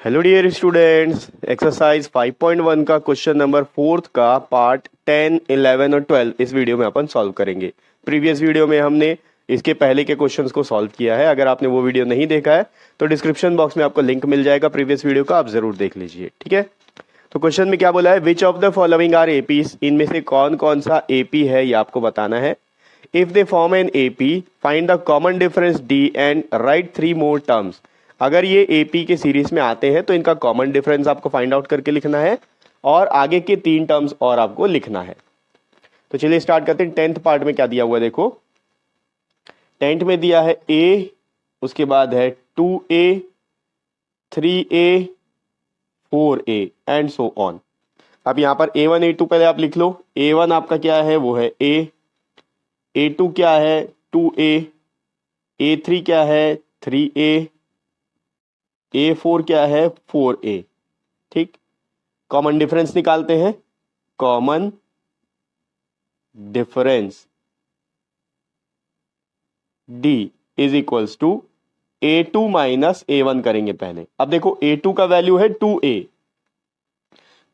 Hello dear students, exercise 5.1 का question number 4 का part 10, 11 और 12 इस वीडियो में अपन सॉल्व करेंगे। प्रीवियस वीडियो में हमने इसके पहले के क्वेश्चंस को सॉल्व किया है। अगर आपने वो वीडियो नहीं देखा है तो डिस्क्रिप्शन बॉक्स में आपको लिंक मिल जाएगा प्रीवियस वीडियो का, आप जरूर देख लीजिए। ठीक है, तो क्वेश्चन में क्या बोला है, which of the following are APs, इनमें से कौन कौन सा एपी है ये आपको बताना है। If they form an AP find the common difference D and right 3 more terms. अगर ये एपी के सीरीज में आते हैं तो इनका कॉमन डिफरेंस आपको फाइंड आउट करके लिखना है और आगे के 3 टर्म्स और आपको लिखना है। तो चलिए स्टार्ट करते हैं। 10th पार्ट में क्या दिया हुआ है देखो। 10th में दिया है ए, उसके बाद है 2a, 3a, 4a and so on. अब यहां पर a1 a2 पहले आप लिख लो। a1 आपका क्या है, वो है a, a2 क्या है 2a, a3 क्या है 3a, A4 क्या है 4a। ठीक, कॉमन डिफरेंस निकालते हैं। Common difference D is equals to A2 minus A1 करेंगे पहले। अब देखो A2 का वैल्यू है 2a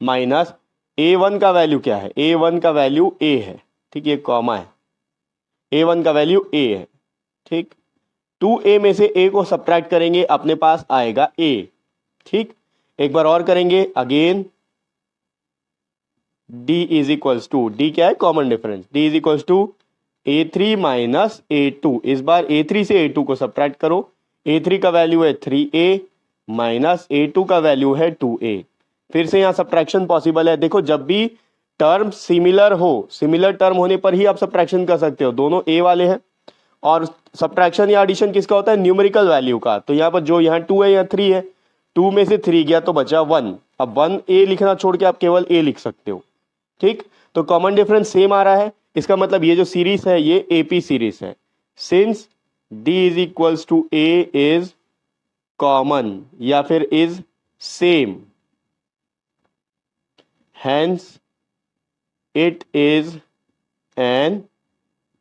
माइनस A1 का वैल्यू क्या है, A1 का वैल्यू a है। ठीक, ये कॉमा है, A1 का वैल्यू a है। ठीक, 2a में से a को सब्ट्रैक्ट करेंगे, अपने पास आएगा a। ठीक, एक बार और करेंगे again. d is equals to, d क्या है common difference, d is equals to a3 minus a2। इस बार a3 से a2 को सब्ट्रैक्ट करो। a3 का वैल्यू है 3a माइनस a2 का वैल्यू है 2a। फिर से यहां सब्ट्रैक्शन पॉसिबल है। देखो जब भी टर्म सिमिलर हो, सिमिलर टर्म होने पर ही आप सब्ट्रैक्शन कर सकते हो। दोनों a वाले हैं और सब्ट्रैक्शन या एडिशन किसका होता है, न्यूमेरिकल वैल्यू का। तो यहाँ पर जो यहाँ 2 है यहाँ 3 है, 2 में से 3 गया तो बचा 1। अब 1a लिखना छोड़ के आप केवल a लिख सकते हो। ठीक, तो कॉमन डिफरेंस सेम आ रहा है। इसका मतलब ये जो सीरीज है ये एपी सीरीज है। Since d is equals to a is common या फिर is same, hence it is an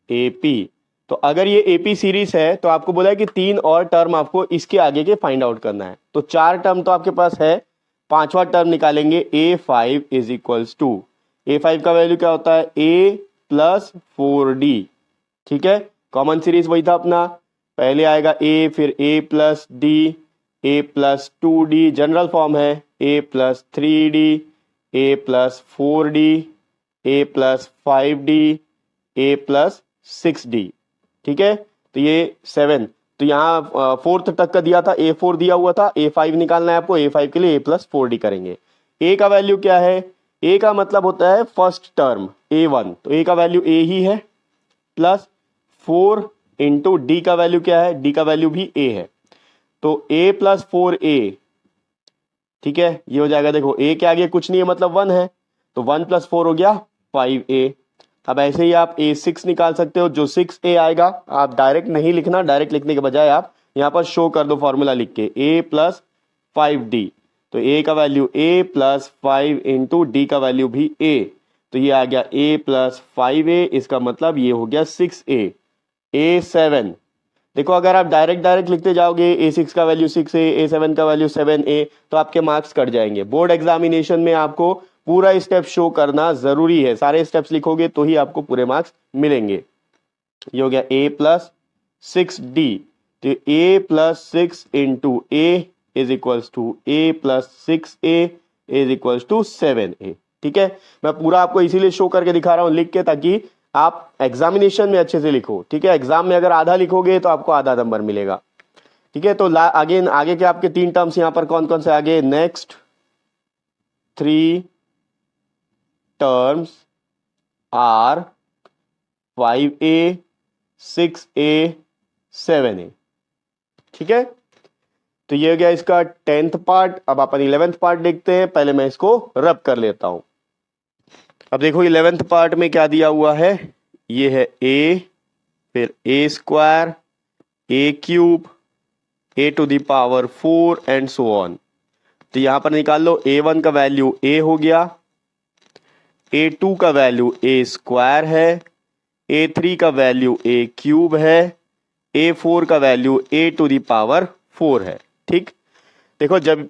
AP. तो अगर ये एपी सीरीज है तो आपको बोला है कि 3 और टर्म आपको इसके आगे के फाइंड आउट करना है। तो 4 टर्म तो आपके पास है, 5वां टर्म निकालेंगे। a5 is equals to, a5 का वैल्यू क्या होता है a प्लस 4d। ठीक है, कॉमन सीरीज वही था अपना, पहले आएगा a फिर a plus d, a plus 2d, general form है a plus 3d, a plus 4d, a plus 5d, a plus 6d। ठीक है, तो ये 7, तो यहाँ 4th तक का दिया था, a4 दिया हुआ था, a5 निकालना है आपको। a5 के लिए a प्लस 4d करेंगे। a का वैल्यू क्या है, a का मतलब होता है फर्स्ट टर्म a1, तो a का वैल्यू a ही है, प्लस 4 इंटू डी का वैल्यू क्या है, d का वैल्यू भी a है, तो a प्लस 4a। ठीक है, ये हो जाएगा। देखो a के आगे कुछ नहीं है मतलब 1 है, तो 1 प्लस 4 हो गया 5a। अब ऐसे ही आप a6 निकाल सकते हो, जो 6a आएगा आप डायरेक्ट नहीं लिखना, डायरेक्ट लिखने के बजाय आप यहाँ पर शो कर दो फॉर्मूला लिख के, a प्लस 5d। तो a का value a plus 5 into D का वैल्यू भी a, तो ये आ गया a प्लस 5a। इसका मतलब ये हो गया 6a। a7 देखो, अगर आप डायरेक्ट लिखते जाओगे, a6 का वैल्यू 6a, a7 का वैल्यू 7a, तो आपके मार्क्स कट जाएंगे। बोर्ड एग्जामिनेशन में आपको पूरा स्टेप शो करना जरूरी है, सारे स्टेप्स लिखोगे तो ही आपको पूरे मार्क्स मिलेंगे। ये हो गया a प्लस 6d, तो a plus 6 into a is equals to a plus 6a is equals to 7a। ठीक है, मैं पूरा आपको इसीलिए शो करके दिखा रहा हूं लिख के, ताकि आप एग्जामिनेशन में अच्छे से लिखो। ठीक है, एग्जाम में अगर आधा लिखोगे तो आपको आधा नंबर मिलेगा। ठीक है, तो आगे के आपके 3 टर्म्स यहां पर कौन कौन से आगे, next 3 terms are 5a, 6a, 7a। ठीक है, तो ये हो गया इसका 10th पार्ट। अब अपन 11th पार्ट देखते हैं। पहले मैं इसको रब कर लेता हूं। अब देखो 11th पार्ट में क्या दिया हुआ है, ये है a, फिर a square, a cube, a to the power 4 and so on. तो यहां पर निकाल लो, a1 का वैल्यू a हो गया, a2 का वैल्यू a स्क्वायर है, a3 का वैल्यू a क्यूब है, a4 का value a to the power 4 है। ठीक, देखो जब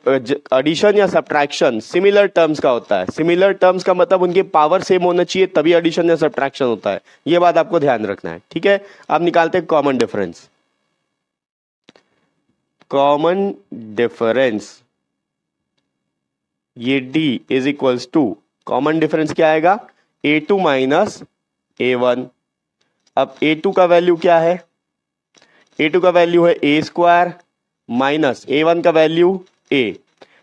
एडिशन या सब्ट्रैक्शन सिमिलर टर्म्स का होता है, सिमिलर टर्म्स का मतलब उनके पावर सेम होना चाहिए तभी एडिशन या सब्ट्रैक्शन होता है, ये बात आपको ध्यान रखना है, ठीक है। अब निकालते हैं कॉमन डिफरेंस। कॉमन डिफरेंस ये d is equals to, common difference क्या आएगा, a2 माइनस a1। अब a2 का वैल्यू क्या है, a2 का वैल्यू है a स्क्वायर माइनस a1 का वैल्यू a।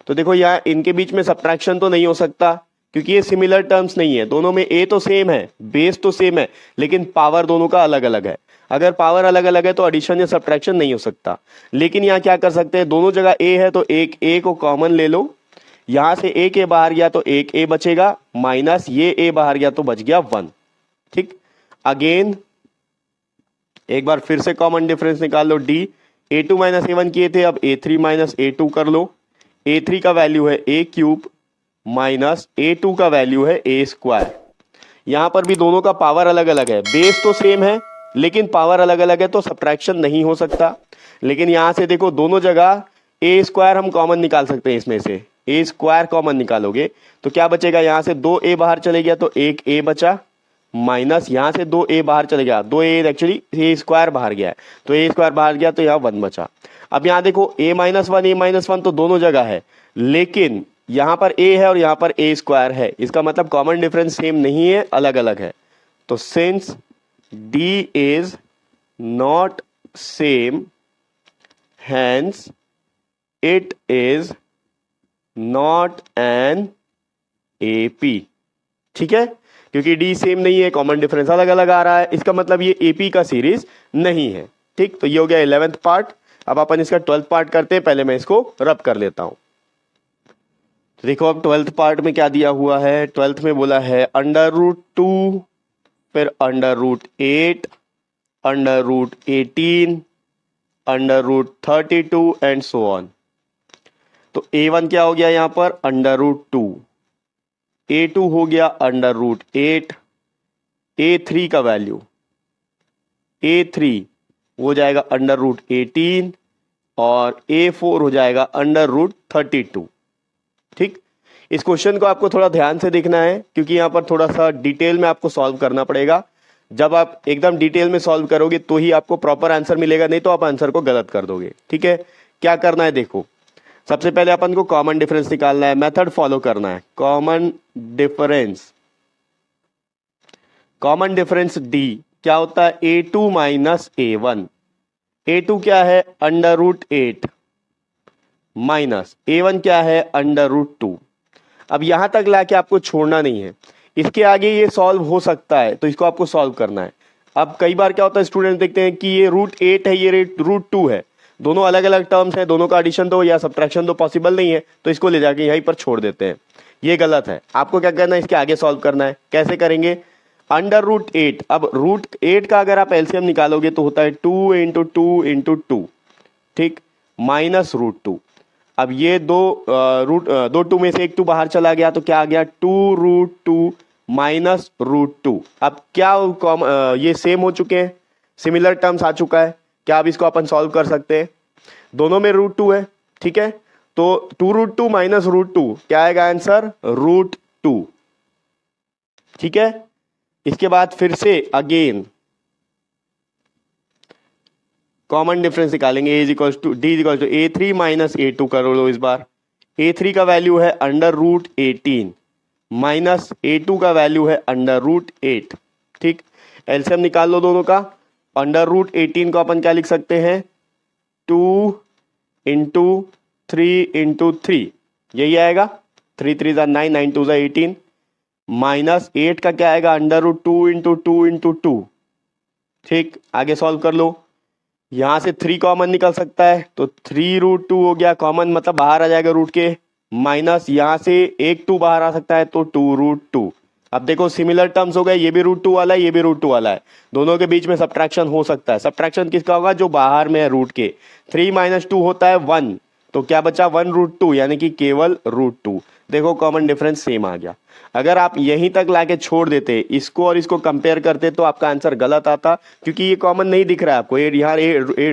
तो देखो यहाँ इनके बीच में सब्ट्रैक्शन तो नहीं हो सकता क्योंकि ये सिमिलर टर्म्स नहीं है, दोनों में a तो सेम है, बेस तो सेम है, लेकिन पावर दोनों का अलग अलग है। अगर पावर अलग अलग है तो एडिशन या सब्ट्रैक्शन नहीं हो सकता। लेकिन यहाँ क्या कर सकते हैं, दोनों जगह a है तो एक a को कॉमन ले लो, यहां से एक a बाहर गया तो एक a बचेगा, माइनस ये a बाहर गया तो बच गया 1। ठीक, अगेन एक बार फिर से कॉमन डिफरेंस निकाल लो, d a2 माइनस a1 किए थे, अब a3 माइनस a2 कर लो। a3 का वैल्यू है a क्यूब माइनस a2 का वैल्यू है a स्क्वायर। यहां पर भी दोनों का पावर अलग अलग है, बेस तो सेम है लेकिन पावर अलग अलग है तो सब्ट्रैक्शन नहीं हो सकता। लेकिन यहां से देखो दोनों जगह a स्क्वायर हम कॉमन निकाल सकते हैं, इसमें से a स्क्वायर कॉमन निकालोगे तो क्या बचेगा, यहां से 2a बाहर चले गया तो एक a बचा, माइनस यहां से 2a बाहर चले गया, 2a एक्चुअली a स्क्वायर बाहर गया है तो a स्क्वायर बाहर गया तो यहाँ 1 बचा। अब यहाँ देखो a-1 तो दोनों जगह है, लेकिन यहाँ पर a है और यहाँ पर a स्क्वायर है, इसका मतलब कॉमन डिफरेंस सेम नहीं है, अलग अलग है। तो since d is not same hence it is not an AP। ठीक है, क्योंकि d सेम नहीं है, कॉमन डिफरेंस अलग अलग आ रहा है, इसका मतलब ये AP का सीरीज नहीं है। ठीक, तो ये हो गया 11th पार्ट। अब अपन इसका 12th पार्ट करते हैं, पहले मैं इसको रब कर लेता हूं। तो देखो अब 12th पार्ट में क्या दिया हुआ है, 12th में बोला है √2, फिर √8, √18, √32 एंड सो ऑन। तो a1 क्या हो गया यहाँ पर √2, a2 हो गया √8, a3 का वैल्यू a3 हो जाएगा √18 और a4 हो जाएगा √32। ठीक, इस क्वेश्चन को आपको थोड़ा ध्यान से देखना है क्योंकि यहाँ पर थोड़ा सा डिटेल में आपको सॉल्व करना पड़ेगा। जब आप एकदम डिटेल में सॉल्व करोगे तो ही आपको प्रॉपर आंसर मिलेगा, नहीं तो आप आंसर को गलत कर दोगे। ठीक है, क्या करना है देखो, सबसे पहले अपन को कॉमन डिफरेंस निकालना है, मेथड फॉलो करना है। कॉमन डिफरेंस d क्या होता है, a2 माइनस a1। a2 क्या है √8 माइनस a1 क्या है √2। अब यहां तक लाके आपको छोड़ना नहीं है, इसके आगे ये सॉल्व हो सकता है तो इसको आपको सॉल्व करना है। अब कई बार क्या होता है, स्टूडेंट देखते हैं कि ये √8 है, ये √2 है, दोनों अलग अलग टर्म्स हैं, दोनों का एडिशन तो या सब्ट्रैक्शन तो पॉसिबल नहीं है, तो इसको ले जाके यहीं पर छोड़ देते हैं, ये गलत है। आपको क्या करना है, इसके आगे सॉल्व करना है। कैसे करेंगे, √8, अब √8 का अगर आप एलसीएम निकालोगे तो होता है 2 इंटू 2 इंटू 2, ठीक, माइनस √2। अब ये दो टू में से एक 2 बाहर चला गया तो क्या आ गया 2√2 माइनस √2। अब क्या ये सेम हो चुके हैं, सिमिलर टर्म्स आ चुका है, क्या अब इसको अपन सॉल्व कर सकते हैं, दोनों में √2 है। ठीक है, तो 2√2 माइनस √2 क्या आएगा आंसर √2। ठीक है, इसके बाद फिर से अगेन कॉमन डिफरेंस निकालेंगे, d equal to a3 minus a2 कर लो। इस बार a3 का वैल्यू है √18 माइनस a2 का वैल्यू है √8। ठीक, एलसीएम निकाल लो दोनों का। √18 को अपन क्या लिख सकते हैं, 2 इंटू 3 इंटू 3, यही आएगा, 3 3 9, 9 2 18, माइनस 8 का क्या आएगा √2 इंटू 2 इंटू 2। ठीक, आगे सॉल्व कर लो, यहां से 3 कॉमन निकल सकता है तो 3√2 हो गया कॉमन, मतलब बाहर आ जाएगा रूट के, माइनस यहां से एक 2 बाहर आ सकता है तो 2√2। अब देखो सिमिलर टर्म्स हो गए, ये भी √2 वाला है, ये भी √2 वाला है, दोनों के बीच में सब्ट्रैक्शन हो सकता है। सब्ट्रैक्शन किसका होगा, जो बाहर में है रूट के। 3 माइनस 2 होता है 1, तो क्या बचा 1√2 यानी कि केवल √2। देखो कॉमन डिफरेंस सेम आ गया। अगर आप यहीं तक लाके छोड़ देते, इसको और इसको कंपेयर करते, तो आपका आंसर गलत आता, क्योंकि ये कॉमन नहीं दिख रहा है आपको। यहाँ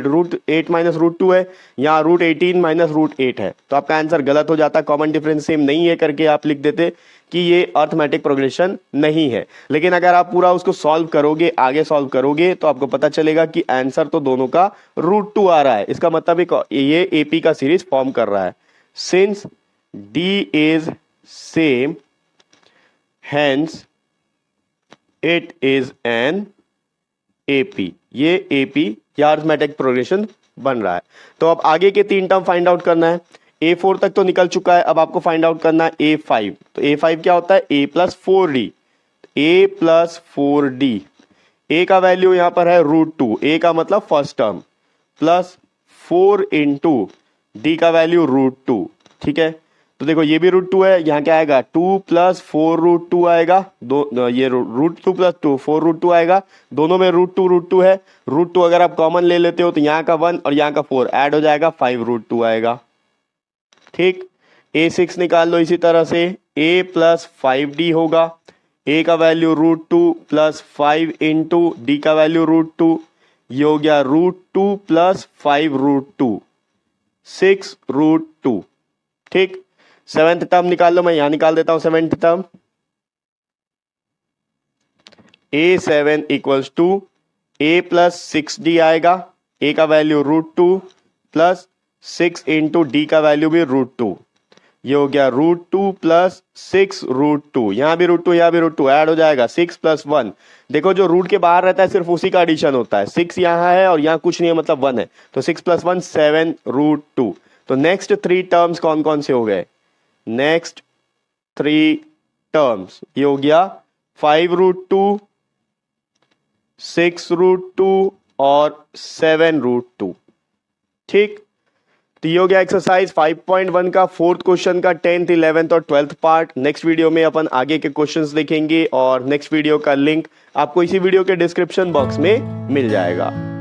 रूट 8 माइनस रूट 2 है, यहाँ रूट 18 माइनस रूट 8 है, तो आपका आंसर गलत हो जाता। कॉमन डिफरेंस सेम नहीं है करके आप लिख देते कि ये अर्थमेटिक प्रोग्रेशन नहीं है। लेकिन अगर आप पूरा उसको सॉल्व करोगे, आगे सॉल्व करोगे, तो आपको पता चलेगा कि आंसर तो दोनों का रूट 2 आ रहा है। इसका मतलब ये एपी का सीरीज फॉर्म कर रहा है। Since D is same, hence it is an AP. ये एपी या अर्थमेटिक प्रोग्रेशन बन रहा है। तो अब आगे के 3 टर्म फाइंड आउट करना है। A4 तक तो निकल चुका है, अब आपको फाइंड आउट करना है A5। तो A5 क्या होता है? A plus 4D। A plus 4D, A का वैल्यू यहां पर है रूट 2, A का मतलब first term, plus 4 into D का वैल्यू रूट 2। ठीक है, तो देखो ये भी रूट 2 है, यहाँ क्या आएगा 2 प्लस 4 रूट 2 आएगा, ये रूट 2 प्लस 2 4 रूट 2 आएगा, दोनों में रूट 2 है। रूट 2 अगर आप कॉमन ले लेते हो तो यहाँ का 1 और यहाँ का 4 ऐड हो जाएगा, 5 रूट 2 आएगा। ठीक, A6 निकाल लो इसी तरह से, A प्लस 5D होगा, A का value root 2 plus 5 into D का वैल्यू रूट 2, ये हो गया रूट 2 प्लस 5 रूट 2, 6 रूट 2। ठीक, 7th टर्म निकाल लो, मैं यहां निकाल देता हूं 7th term. A7 equals to A plus 6D आएगा, A का value root 2 plus 6 into D का वैल्यू भी रूट 2, ये हो गया रूट 2 प्लस 6 रूट 2, यहां भी रूट 2 यहां भी रूट 2 ऐड हो जाएगा, 6 प्लस 1। देखो जो रूट के बाहर रहता है सिर्फ उसी का एडिशन होता है, 6 यहाँ है और यहाँ कुछ नहीं है मतलब 1 है, तो 6 प्लस 1 7 रूट 2। तो नेक्स्ट 3 टर्म्स कौन कौन से हो गए? नेक्स्ट 3 टर्म्स ये हो गया 5 रूट 2, 6 रूट 2 और 7 रूट 2। ठीक, तो ये हो गया एक्सरसाइज 5.1 का 4th क्वेश्चन का 10th, 11th और 12th पार्ट। नेक्स्ट वीडियो में अपन आगे के क्वेश्चंस देखेंगे और नेक्स्ट वीडियो का लिंक आपको इसी वीडियो के डिस्क्रिप्शन बॉक्स में मिल जाएगा।